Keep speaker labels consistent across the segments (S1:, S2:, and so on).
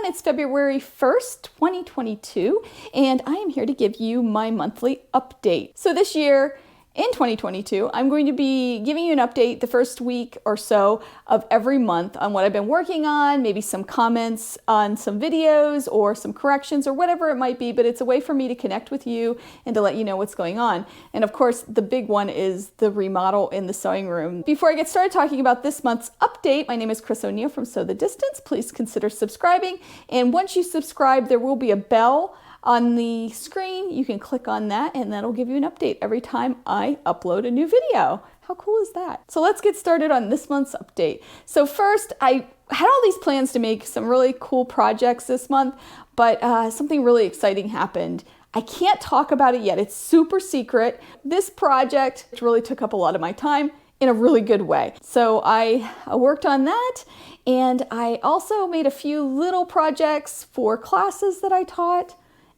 S1: It's February 1st, 2022, and I am here to give you my monthly update. So this year, in 2022, I'm going to be giving you an update the first week or so of every month on what I've been working on, maybe some comments on some videos or some corrections or whatever it might be, but it's a way for me to connect with you and to let you know what's going on. And of course, the big one is the remodel in the sewing room. Before I get started talking about this month's update, my name is Chris O'Neill from Sew the Distance. Please consider subscribing. And once you subscribe, there will be a bell on the screen. You can click on that and that'll give you an update every time I upload a new video. How cool is that? So let's get started on this month's update. So first, I had all these plans to make some really cool projects this month, but something really exciting happened. I can't talk about it yet. It's super secret. This project really took up a lot of my time in a really good way. So I worked on that, and I also made a few little projects for classes that I taught.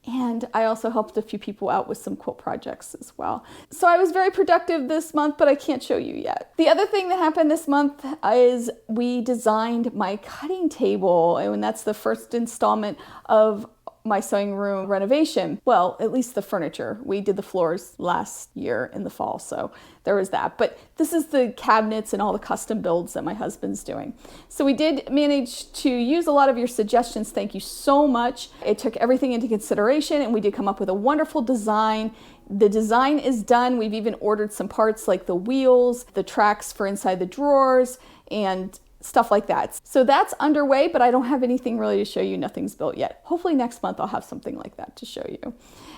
S1: And I also helped a few people out with some quilt projects as well. So I was very productive this month, but I can't show you yet. The other thing that happened this month is we designed my cutting table, and that's the first installment of my sewing room renovation. Well, at least the furniture. We did the floors last year in the fall, so there was that. But this is the cabinets and all the custom builds that my husband's doing. So we did manage to use a lot of your suggestions. Thank you so much. It took everything into consideration, and we did come up with a wonderful design. The design is done. We've even ordered some parts like the wheels, the tracks for inside the drawers, and stuff like that. So that's underway, but I don't have anything really to show you. Nothing's built yet. Hopefully next month I'll have something like that to show you.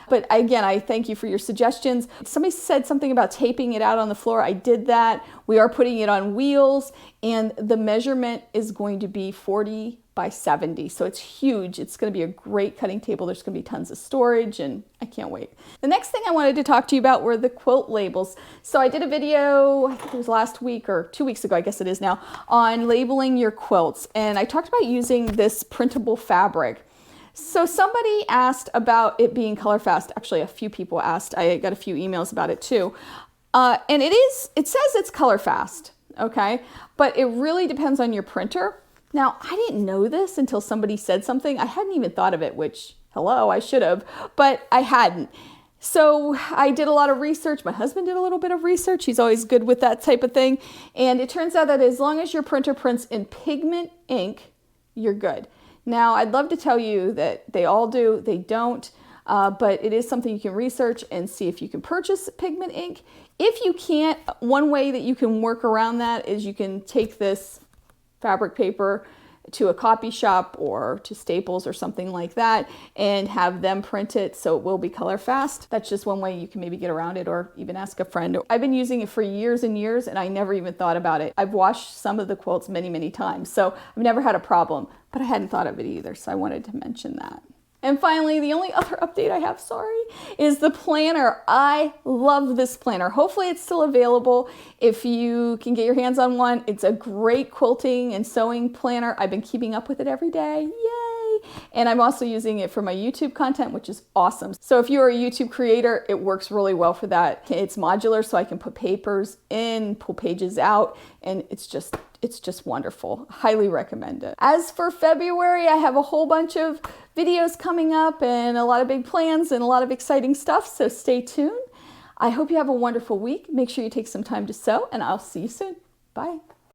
S1: But again, I thank you for your suggestions. Somebody said something about taping it out on the floor. I did that. We are putting it on wheels, and the measurement is going to be 40 by 70. So it's huge. It's going to be a great cutting table. There's going to be tons of storage, and I can't wait. The next thing I wanted to talk to you about were the quilt labels. So I did a video, I think it was last week or 2 weeks ago, I guess it is now, on labeling your quilts. And I talked about using this printable fabric. So somebody asked about it being color fast. Actually, a few people asked. I got a few emails about it too. And it says it's color fast, okay? But it really depends on your printer. Now, I didn't know this until somebody said something. I hadn't even thought of it, which, hello, I should have, but I hadn't. So I did a lot of research. My husband did a little bit of research. He's always good with that type of thing. And it turns out that as long as your printer prints in pigment ink, you're good. Now, I'd love to tell you that they all do. They don't. But it is something you can research and see if you can purchase pigment ink. If you can't, one way that you can work around that is you can take this fabric paper to a copy shop or to Staples or something like that and have them print it so it will be color fast. That's just one way you can maybe get around it, or even ask a friend. I've been using it for years and years, and I never even thought about it. I've washed some of the quilts many, many times, so I've never had a problem, but I hadn't thought of it either, so I wanted to mention that. And finally, the only other update I have, is the planner. I love this planner. Hopefully it's still available if you can get your hands on one. It's a great quilting and sewing planner. I've been keeping up with it every day. Yay! And I'm also using it for my YouTube content, which is awesome. So if you're a YouTube creator, it works really well for that. It's modular, so I can put papers in, pull pages out, and it's just wonderful. Highly recommend it. As for February, I have a whole bunch of videos coming up and a lot of big plans and a lot of exciting stuff, so stay tuned. I hope you have a wonderful week. Make sure you take some time to sew, and I'll see you soon. Bye.